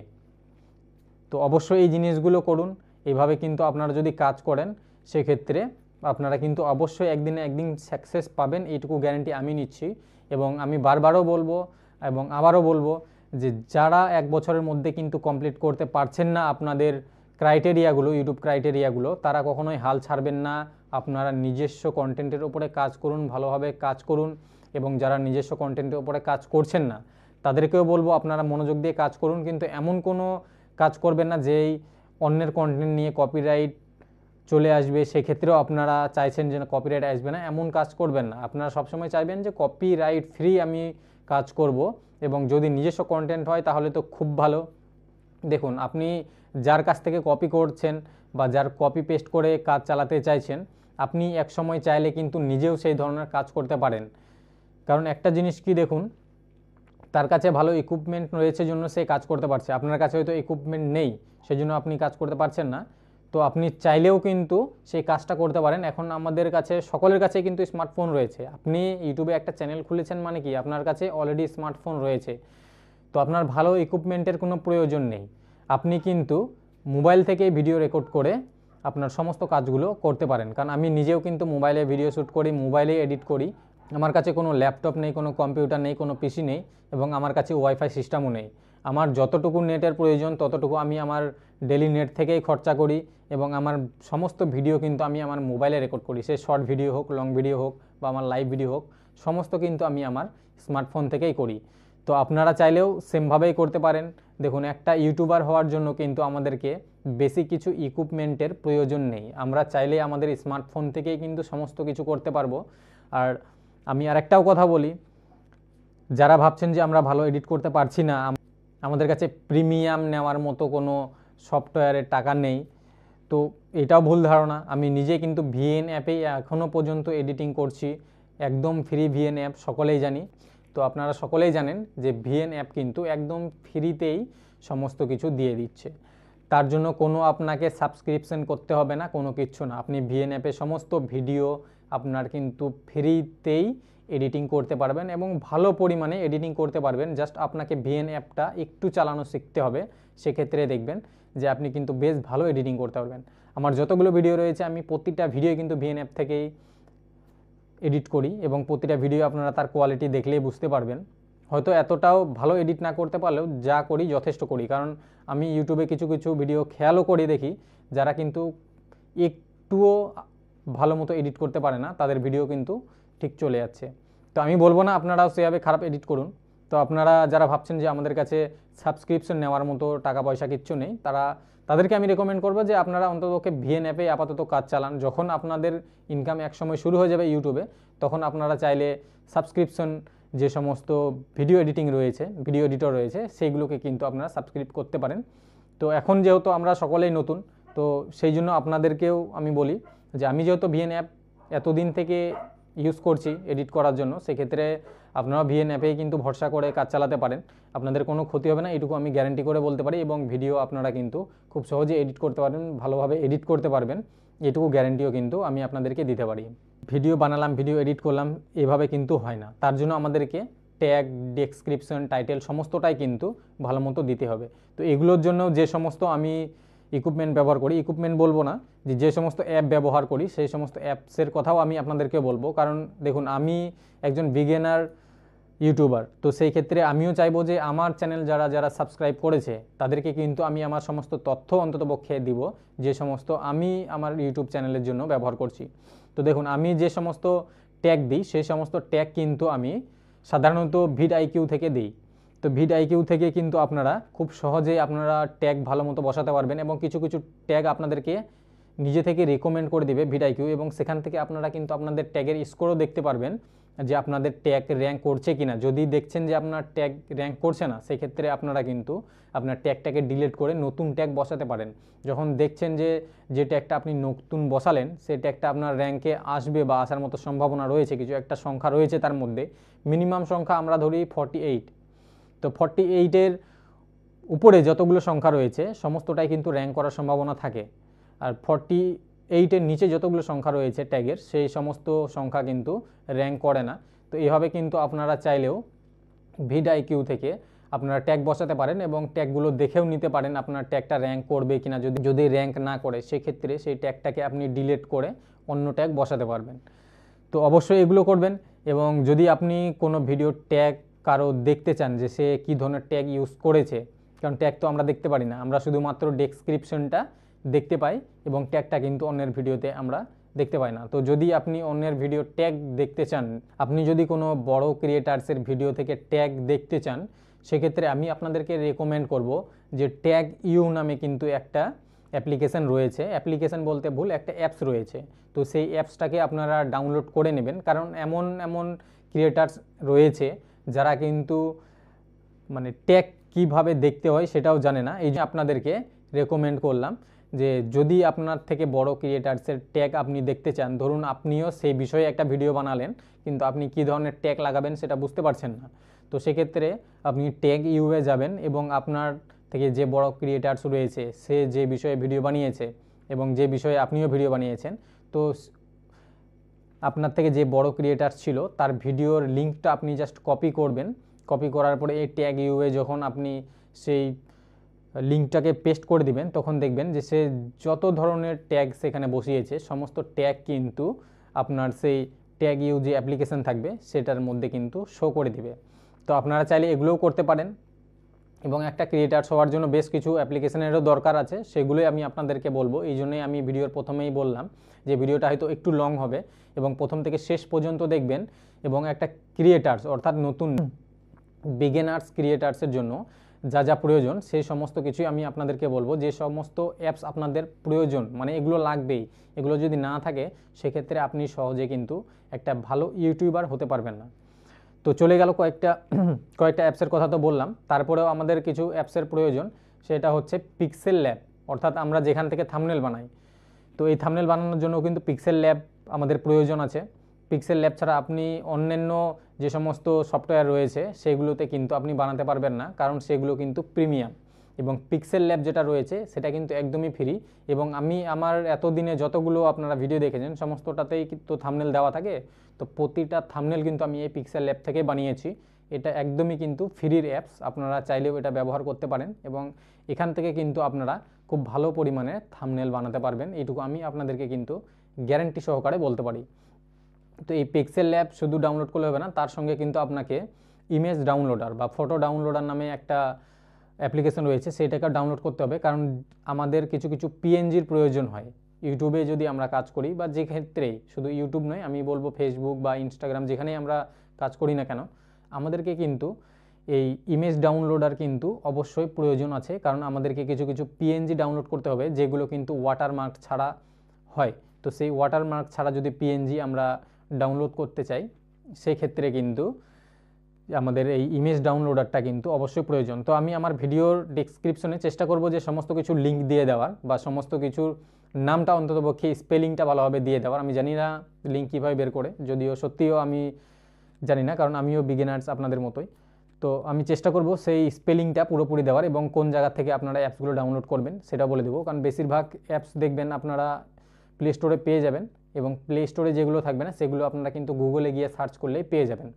A: তো অবশ্যই এই জিনিসগুলো করুন, এইভাবে কিন্তু আপনারা যদি কাজ করেন সেক্ষেত্রে আপনারা কিন্তু অবশ্যই একদিনে একদিন সাকসেস পাবেন, এইটুকু গ্যারান্টি আমি নিচ্ছি। এবং আমি বারবারও বলবো এবং আবারও বলবো যে যারা 1 বছরের মধ্যে কিন্তু কমপ্লিট করতে পারছেন না আপনাদের ক্রাইটেরিয়াগুলো, ইউটিউব ক্রাইটেরিয়াগুলো, তারা কখনোই হাল ছাড়বেন না। আপনারা নিজস্ব কন্টেন্টের উপরে কাজ করুন, ভালোভাবে কাজ করুন। এবং যারা নিজস্ব কন্টেন্টের উপরে কাজ করছেন না তাদেরকেও বলবো আপনারা মনোযোগ দিয়ে কাজ করুন, কিন্তু এমন কোনো কাজ করবেন না যেই অন্যের কন্টেন্ট নিয়ে কপিরাইট চলে আসবে, সেক্ষেত্রেও আপনারা চাইছেন যে কপিরাইট আসবে না, এমন কাজ করবেন না। আপনারা সবসময় চাইবেন যে কপিরাইট ফ্রি আমি কাজ করব, এবং যদি নিজস্ব কন্টেন্ট হয় তাহলে তো খুব ভালো। দেখুন, আপনি যার কাছ থেকে কপি করছেন বা যার কপি পেস্ট করে কাজ চালাতে চাইছেন, আপনি এক সময় চাইলে কিন্তু নিজেও সেই ধরনের কাজ করতে পারেন। কারণ একটা জিনিস কি দেখুন, তার কাছে ভালো ইকুইপমেন্ট রয়েছে জন্য সে কাজ করতে পারছে, আপনার কাছে হয়তো ইকুইপমেন্ট নেই সেজন্য আপনি কাজ করতে পারছেন না। তো আপনি চাইলেও কিন্তু সেই কাজটা করতে পারেন। এখন আমাদের কাছে সকলের কাছে কিন্তু স্মার্টফোন রয়েছে। আপনি ইউটিউবে একটা চ্যানেল খুলেছেন মানে কি আপনার কাছে অলরেডি স্মার্টফোন রয়েছে, তো আপনার ভালো ইকুইপমেন্টের কোনো প্রয়োজন নেই। আপনি কিন্তু মোবাইল থেকে ভিডিও রেকর্ড করে আপনার সমস্ত কাজগুলো করতে পারেন। কারণ আমি নিজেও কিন্তু মোবাইলে ভিডিও শ্যুট করি, মোবাইলে এডিট করি। আমার কাছে কোনো ল্যাপটপ নেই, কোনো কম্পিউটার নেই, কোনো পিসি নেই, এবং আমার কাছে ওয়াইফাই সিস্টেমও নেই। আমার যতটুকু নেটের প্রয়োজন ততটুকু আমি আমার ডেলি নেট থেকেই খরচা করি, এবং আমার সমস্ত ভিডিও কিন্তু আমি আমার মোবাইলে রেকর্ড করি। সে শর্ট ভিডিও হোক, লং ভিডিও হোক, বা আমার লাইভ ভিডিও হোক, সমস্ত কিন্তু আমি আমার স্মার্টফোন থেকেই করি। তো আপনারা চাইলেও সেমভাবেই করতে পারেন। দেখুন, একটা ইউটিউবার হওয়ার জন্য কিন্তু আমাদেরকে বেসিক কিছু ইকুইপমেন্টের প্রয়োজন নেই। আমরা চাইলে আমাদের স্মার্টফোন থেকেই কিন্তু সমস্ত কিছু করতে পারবো। আর আমি আরেকটাও কথা বলি, যারা ভাবছেন যে আমরা ভালো এডিট করতে পারছি না, আমাদের কাছে প্রিমিয়াম নেওয়ার মতো কোনো সফটওয়্যারের টাকা নেই, তো এটাও ভুল ধারণা। আমি নিজে কিন্তু ভিএন অ্যাপেই এখনও পর্যন্ত এডিটিং করছি, একদম ফ্রি ভিএন অ্যাপ, সকলেই জানি। তো আপনারা সকলেই জানেন যে ভিএন অ্যাপ কিন্তু একদম ফ্রিতেই সমস্ত কিছু দিয়ে দিচ্ছে। তার জন্য কোনো আপনাকে সাবস্ক্রিপশন করতে হবে না, কোনো কিচ্ছু না। আপনি ভিএন অ্যাপে সমস্ত ভিডিও আপনার কিন্তু ফ্রিতেই এডিটিং করতে পারবেন, এবং ভালো পরিমাণে এডিটিং করতে পারবেন। জাস্ট আপনাকে ভিএন অ্যাপটা একটু চালানো শিখতে হবে, সেক্ষেত্রে দেখবেন যে আপনি কিন্তু বেশ ভালো এডিটিং করতে পারবেন। আমার যতগুলো ভিডিও রয়েছে আমি প্রতিটা ভিডিও কিন্তু ভিএন অ্যাপ থেকেই এডিট করি, এবং প্রতিটা ভিডিও আপনারা তার কোয়ালিটি দেখলেই বুঝতে পারবেন। হয়তো এতটাও ভালো এডিট না করতে পারলেও যা করি যথেষ্ট করি, কারণ আমি ইউটিউবে কিছু কিছু ভিডিও খেয়ালও করে দেখি যারা কিন্তু একটুও ভালো মতো এডিট করতে পারে না, তাদের ভিডিও কিন্তু ঠিক চলে যাচ্ছে। তো আমি বলবো না আপনারাও সেভাবে খারাপ এডিট করুন। তো আপনারা যারা ভাবছেন যে আমাদের কাছে সাবস্ক্রিপশন নেওয়ার মতো টাকা পয়সা কিচ্ছু নেই, তাদেরকে আমি রেকমেন্ড করবো যে আপনারা অন্ততপক্ষে ভিএন অ্যাপে আপাতত কাজ চালান। যখন আপনাদের ইনকাম একসময় শুরু হয়ে যাবে ইউটিউবে, তখন আপনারা চাইলে সাবস্ক্রিপশন, যে সমস্ত ভিডিও এডিটিং রয়েছে, ভিডিও এডিটর রয়েছে, সেইগুলোকে কিন্তু আপনারা সাবস্ক্রাইব করতে পারেন। তো এখন যেহেতু আমরা সকলেই নতুন, তো সেই জন্য আপনাদেরকেও আমি বলি যে আমি যেহেতু ভিএন অ্যাপ এতদিন থেকে ইউজ করছি এডিট করার জন্য, সেক্ষেত্রে আপনারা ভিএন অ্যাপেই কিন্তু ভরসা করে কাজ চালাতে পারেন, আপনাদের কোনো ক্ষতি হবে না, এটুকু আমি গ্যারান্টি করে বলতে পারি। এবং ভিডিও আপনারা কিন্তু খুব সহজে এডিট করতে পারবেন, ভালোভাবে এডিট করতে পারবেন, এটুকু গ্যারান্টিও কিন্তু আমি আপনাদেরকে দিতে পারি। ভিডিও বানালাম, ভিডিও এডিট করলাম, এভাবে কিন্তু হয় না। তার জন্য আমাদেরকে ট্যাগ, ডেসক্রিপশন, টাইটেল সমস্তটাই কিন্তু ভালো মতো দিতে হবে। তো এগুলোর জন্য যে সমস্ত আমি ইকুইপমেন্ট ব্যবহার করি, ইকুইপমেন্ট বলবো না, যে সমস্ত অ্যাপ ব্যবহার করি সেই সমস্ত অ্যাপসের কথাও আমি আপনাদেরকে বলবো। কারণ দেখুন, আমি একজন বিগিনার ইউটিউবার, তো সেই ক্ষেত্রে আমিও চাইবো যে আমার চ্যানেল যারা যারা সাবস্ক্রাইব করেছে তাদেরকে কিন্তু আমি আমার সমস্ত তথ্য অন্ততপক্ষে দিব, যে সমস্ত আমি আমার ইউটিউব চ্যানেলের জন্য ব্যবহার করছি। তো দেখুন, আমি যে সমস্ত ট্যাগ দিই সেই সমস্ত ট্যাগ কিন্তু আমি সাধারণত ভিডআইকিউ থেকে দিই। তো ভিডআইকিউ থেকে কিন্তু আপনারা খুব সহজেই আপনারা ট্যাগ ভালো মতো বসাতে পারবেন, এবং কিছু কিছু ট্যাগ আপনাদেরকে নিজে থেকে রেকমেন্ড করে দেবে ভিডআইকিউ, এবং সেখান থেকে আপনারা কিন্তু আপনাদের ট্যাগের স্কোরও দেখতে পারবেন যে আপনাদের ট্যাগ র্যাঙ্ক করছে কিনা। যদি দেখছেন যে আপনার ট্যাগ র্যাঙ্ক করছে না, সেক্ষেত্রে আপনারা কিন্তু আপনার ট্যাগটাকে ডিলিট করে নতুন ট্যাগ বসাতে পারেন। যখন দেখছেন যে ট্যাগটা আপনি নতুন বসালেন সেই ট্যাগটা আপনার র্যাঙ্কে আসবে বা আসার মতো সম্ভাবনা রয়েছে, কিছু একটা সংখ্যা রয়েছে তার মধ্যে, মিনিমাম সংখ্যা আমরা ধরি 48, তো 48-এর উপরে যতগুলো সংখ্যা রয়েছে সমস্তটাই কিন্তু র্যাঙ্ক করার সম্ভাবনা থাকে। আর 48-এর নিচে যতগুলো সংখ্যা রয়েছে ট্যাগের, সেই সমস্ত সংখ্যা কিন্তু র্যাঙ্ক করে না। তো এভাবে কিন্তু আপনারা চাইলেও ভিডআইকিউ থেকে আপনারা ট্যাগ বসাতে পারেন এবং ট্যাগগুলো দেখেও নিতে পারেন আপনার ট্যাগটা র্যাঙ্ক করবে কিনা। যদি র্যাঙ্ক না করে সেক্ষেত্রে সেই ট্যাগটাকে আপনি ডিলিট করে অন্য ট্যাগ বসাতে পারবেন। তো অবশ্যই এগুলো করবেন। এবং যদি আপনি কোনো ভিডিও ট্যাগ কারো দেখতে চান যে সে কী ধরনের ট্যাগ ইউজ করেছে, কারণ ট্যাগ তো আমরা দেখতে পারি না, আমরা শুধুমাত্র ডেসক্রিপশনটা দেখতে পাই এবং ট্যাগটা কিন্তু অন্যের ভিডিওতে আমরা দেখতে পাই না। তো যদি আপনি অন্যের ভিডিও ট্যাগ দেখতে চান, আপনি যদি কোনো বড় ক্রিয়েটার্সের ভিডিও থেকে ট্যাগ দেখতে চান, সেক্ষেত্রে আমি আপনাদেরকে রেকমেন্ড করব যে ট্যাগ ইউ নামে কিন্তু একটা অ্যাপ্লিকেশান রয়েছে। অ্যাপ্লিকেশান বলতে ভুল, একটা অ্যাপস রয়েছে। তো সেই অ্যাপসটাকে আপনারা ডাউনলোড করে নেবেন, কারণ এমন এমন ক্রিয়েটার্স রয়েছে যারা কিন্তু মানে ট্যাগ কীভাবে দেখতে হয় সেটাও জানে না। এই যে আপনাদেরকে রেকমেন্ড করলাম যে যদি আপনার থেকে বড় ক্রিয়েটার্সের ট্যাগ আপনি দেখতে চান, ধরুন আপনিও সেই বিষয়ে একটা ভিডিও বানালেন কিন্তু আপনি কী ধরনের ট্যাগ লাগাবেন সেটা বুঝতে পারছেন না, তো সেক্ষেত্রে আপনি ট্যাগ ইউয়ে যাবেন এবং আপনার থেকে যে বড় ক্রিয়েটার্স রয়েছে সে যে বিষয়ে ভিডিও বানিয়েছে এবং যে বিষয়ে আপনিও ভিডিও বানিয়েছেন, তো আপনার থেকে যে বড় ক্রিয়েটার ছিল তার ভিডিওর লিঙ্কটা আপনি জাস্ট কপি করবেন। কপি করার পরে এই ট্যাগ ইউয়ে যখন আপনি সেই লিঙ্কটাকে পেস্ট করে দিবেন, তখন দেখবেন যে সে যত ধরনের ট্যাগ সেখানে বসিয়েছে সমস্ত ট্যাগ কিন্তু আপনার সেই ট্যাগ ইউ যে অ্যাপ্লিকেশান থাকবে সেটার মধ্যে কিন্তু শো করে দিবে। তো আপনারা চাইলে এগুলোও করতে পারেন। এবং একটা ক্রিয়েটার হওয়ার জন্য বেশ কিছু অ্যাপ্লিকেশানেরও দরকার আছে, সেগুলোই আমি আপনাদেরকে বলবো। এই জন্যই আমি ভিডিওর প্রথমেই বললাম যে ভিডিওটা হয়তো একটু লং হবে এবং প্রথম থেকে শেষ পর্যন্ত দেখবেন। এবং একটা ক্রিয়েটার্স অর্থাৎ নতুন বিগিনার্স ক্রিয়েটার্সের জন্য যা যা প্রয়োজন সেই সমস্ত কিছুই আমি আপনাদেরকে বলবো। যে সমস্ত অ্যাপস আপনাদের প্রয়োজন, মানে এগুলো লাগবেই, এগুলো যদি না থাকে সেক্ষেত্রে আপনি সহজে কিন্তু একটা ভালো ইউটিউবার হতে পারবেন না। তো চলে গেল কয়েকটা অ্যাপসের কথা তো বললাম, তারপরেও আমাদের কিছু অ্যাপসের প্রয়োজন, সেটা হচ্ছে পিক্সেল ল্যাব। অর্থাৎ আমরা যেখান থেকে থাম্বনেল বানাই, তো এই থাম্বনেল বানানোর জন্য কিন্তু পিক্সেল ল্যাব আমাদের প্রয়োজন আছে। পিক্সেল ল্যাব ছাড়া আপনি অন্যান্য যে সমস্ত সফটওয়্যার রয়েছে সেগুলোতে কিন্তু আপনি বানাতে পারবেন না, কারণ সেগুলো কিন্তু প্রিমিয়াম। এবং পিক্সেল ল্যাব যেটা রয়েছে সেটা কিন্তু একদমই ফ্রি। এবং আমি আমার এতদিনে যতগুলো আপনারা ভিডিও দেখেছেন সমস্তটাতেই কিন্তু থাম্বনেল দেওয়া থাকে, তো প্রতিটা থাম্বনেল কিন্তু আমি এই পিক্সেল ল্যাব থেকে বানিয়েছি। এটা একদমই কিন্তু ফ্রির অ্যাপস, আপনারা চাইলেও এটা ব্যবহার করতে পারেন এবং এখান থেকে কিন্তু আপনারা খুব ভালো পরিমাণে থাম্বনেল বানাতে পারবেন, এইটুকু আমি আপনাদেরকে কিন্তু গ্যারান্টি সহকারে বলতে পারি। তো এই পিক্সেল ল্যাব শুধু ডাউনলোড করলে হবে না, তার সঙ্গে কিন্তু আপনাকে ইমেজ ডাউনলোডার বা ফটো ডাউনলোডার নামে একটা অ্যাপ্লিকেশন রয়েছে, সেটাকে ডাউনলোড করতে হবে। কারণ আমাদের কিছু কিছু পিএনজির প্রয়োজন হয় ইউটিউবে যদি আমরা কাজ করি, বা যে ক্ষেত্রেই, শুধু ইউটিউব নয়, আমি বলবো ফেসবুক বা ইনস্টাগ্রাম, যেখানেই আমরা কাজ করি না কেন, আমাদেরকে কিন্তু এই ইমেজ ডাউনলোডার কিন্তু অবশ্যই প্রয়োজন আছে। কারণ আমাদেরকে কিছু কিছু পিএনজি ডাউনলোড করতে হবে যেগুলো কিন্তু ওয়াটারমার্ক ছাড়া হয়। তো সেই ওয়াটারমার্ক ছাড়া যদি পিএনজি আমরা ডাউনলোড করতে চাই, সেক্ষেত্রে কিন্তু আমাদের এই ইমেজ ডাউনলোডারটা কিন্তু অবশ্যই প্রয়োজন। তো আমি আমার ভিডিওর ডেসক্রিপশনে চেষ্টা করব যে সমস্ত কিছু লিঙ্ক দিয়ে দেওয়ার, বা সমস্ত কিছুর নামটা অন্ততপক্ষে স্পেলিংটা ভালোভাবে দিয়ে দেওয়ার। আমি জানি না লিঙ্ক কীভাবে বের করে, যদিও সত্যিও আমি জানি না, কারণ আমিও বিগিনার্স আপনাদের মতোই। তো আমি চেষ্টা করব সেই স্পেলিংটা পুরোপুরি দেওয়ার, এবং কোন জায়গা থেকে আপনারা অ্যাপসগুলো ডাউনলোড করবেন সেটা বলে দেবো। কারণ বেশিরভাগ অ্যাপস দেখবেন আপনারা প্লে স্টোরে পেয়ে যাবেন, এবং প্লে স্টোরে যেগুলো থাকবে না সেগুলো আপনারা কিন্তু গুগলে গিয়ে সার্চ করলেই পেয়ে যাবেন।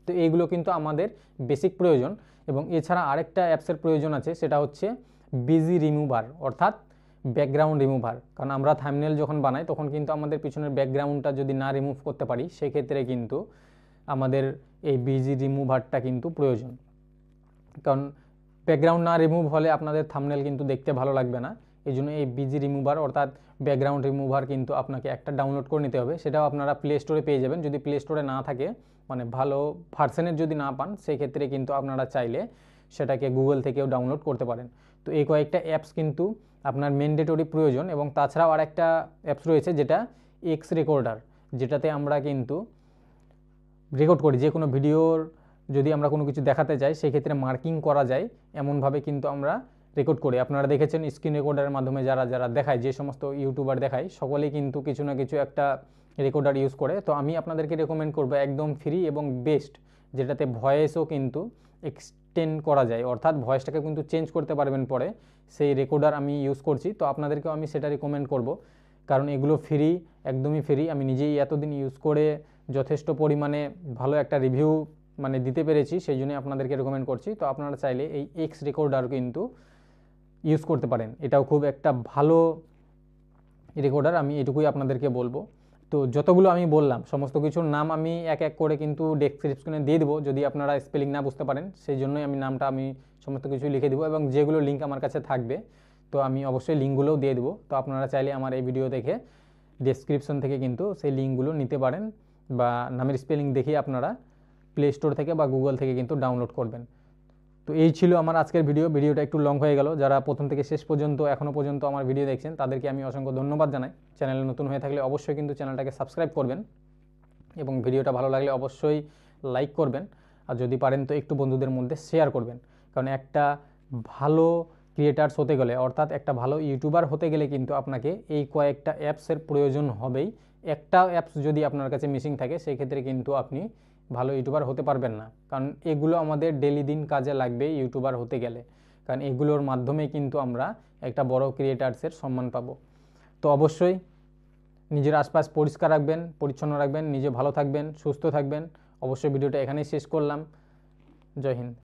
A: তো এইগুলো কিন্তু আমাদের বেসিক প্রয়োজন। এবং এছাড়া আরেকটা অ্যাপসের প্রয়োজন আছে, সেটা হচ্ছে বিজি রিমুভার, অর্থাৎ ব্যাকগ্রাউন্ড রিমুভার। কারণ আমরা থাম্বনেল যখন বানাই তখন কিন্তু আমাদের পিছনের ব্যাকগ্রাউন্ডটা যদি না রিমুভ করতে পারি, সেক্ষেত্রে কিন্তু আমাদের এই বিজি রিমুভারটা কিন্তু প্রয়োজন। কারণ ব্যাকগ্রাউন্ড না রিমুভ হলে আপনাদের থাম্বনেল কিন্তু দেখতে ভালো লাগবে না। এই জন্য এই বিজি রিমুভার অর্থাৎ ব্যাকগ্রাউন্ড রিমুভার কিন্তু আপনাকে একটা ডাউনলোড করে নিতে হবে। সেটাও আপনারা প্লে স্টোরে পেয়ে যাবেন। যদি প্লে স্টোরে না থাকে, মানে ভালো ভার্সনের যদি না পান, সেই ক্ষেত্রে কিন্তু আপনারা চাইলে সেটাকে গুগল থেকেও ডাউনলোড করতে পারেন। তো এই কয়েকটা অ্যাপস কিন্তু আপনার ম্যান্ডেটরি প্রয়োজন। এবং তাছাড়াও আরেকটা অ্যাপস রয়েছে যেটা এক্স রেকর্ডার, যেটাতে আমরা কিন্তু রেকর্ড করি। যে কোনো ভিডিওর যদি আমরা কোনো কিছু দেখাতে চাই, সেই ক্ষেত্রে মার্কিং করা যায়, এমনভাবে কিন্তু আমরা রেকর্ড করি। আপনারা দেখেছেন স্ক্রিন রেকর্ডারের মাধ্যমে যারা যারা দেখায়, যে সমস্ত ইউটিউবার দেখায়, সকলেই কিন্তু কিছু না কিছু একটা রেকর্ডার ইউজ করে। তো আমি আপনাদেরকে রেকমেন্ড করবো একদম ফ্রি এবং বেস্ট, যেটাতে ভয়েসও কিন্তু এক্সটেন্ড করা যায়, অর্থাৎ ভয়েসটাকে কিন্তু চেঞ্জ করতে পারবেন পরে। সেই রেকর্ডার আমি ইউজ করছি, তো আপনাদেরকেও আমি সেটা রেকমেন্ড করব। কারণ এগুলো ফ্রি, একদমই ফ্রি। আমি নিজেই এতদিন ইউজ করে যথেষ্ট পরিমাণে ভালো একটা রিভিউ মানে দিতে পেরেছি, সেই জন্যই আপনাদেরকে রেকমেন্ড করছি। তো আপনারা চাইলে এই এক্স রেকর্ডার কিন্তু ইউজ করতে পারেন, এটাও খুব একটা ভালো রেকর্ডার, আমি এটুকুই আপনাদেরকে বলবো। তো যতগুলো আমি বললাম সমস্ত কিছুর নাম আমি এক এক করে কিন্তু ডেসক্রিপশনে দিয়ে দেবো, যদি আপনারা স্পেলিং না বুঝতে পারেন সেই জন্যই আমি নামটা আমি সমস্ত কিছু লিখে দেবো, এবং যেগুলো লিঙ্ক আমার কাছে থাকবে তো আমি অবশ্যই লিঙ্কগুলোও দিয়ে দেবো। তো আপনারা চাইলে আমার এই ভিডিও দেখে ডেসক্রিপশন থেকে কিন্তু সেই লিঙ্কগুলো নিতে পারেন, বা নামের স্পেলিং দেখে আপনারা প্লে স্টোর থেকে বা গুগল থেকে কিন্তু ডাউনলোড করবেন। তো এই ছিল আমার আজকের ভিডিওটা একটু লং হয়ে গেল। যারা প্রথম থেকে শেষ পর্যন্ত এখনও পর্যন্ত আমার ভিডিও দেখছেন তাদেরকে আমি অসংখ্য ধন্যবাদ জানাই। চ্যানেলে নতুন হয়ে থাকলে অবশ্যই কিন্তু চ্যানেলটাকে সাবস্ক্রাইব করবেন, এবং ভিডিওটা ভালো লাগলে অবশ্যই লাইক করবেন, আর যদি পারেন তো একটু বন্ধুদের মধ্যে শেয়ার করবেন। কারণ একটা ভালো ক্রিয়েটার্স হতে গেলে, অর্থাৎ একটা ভালো ইউটিউবার হতে গেলে কিন্তু আপনাকে এই কয়েকটা অ্যাপসের প্রয়োজন হবেই। একটা অ্যাপস যদি আপনার কাছে মিসিং থাকে সেই ক্ষেত্রে কিন্তু আপনি ভালো ইউটিউবার হতে পারবেন না, কারণ এগুলো আমাদের ডেলি দিন কাজে লাগবে ইউটিউবার হতে গেলে, কারণ এগুলোর মাধ্যমে কিন্তু আমরা একটা বড় ক্রিয়েটার্সের সম্মান পাবো। তো অবশ্যই নিজের আশপাশ পরিষ্কার রাখবেন, পরিচ্ছন্ন রাখবেন, নিজে ভালো থাকবেন, সুস্থ থাকবেন। অবশ্যই ভিডিওটা এখানেই শেষ করলাম। জয় হিন্দ।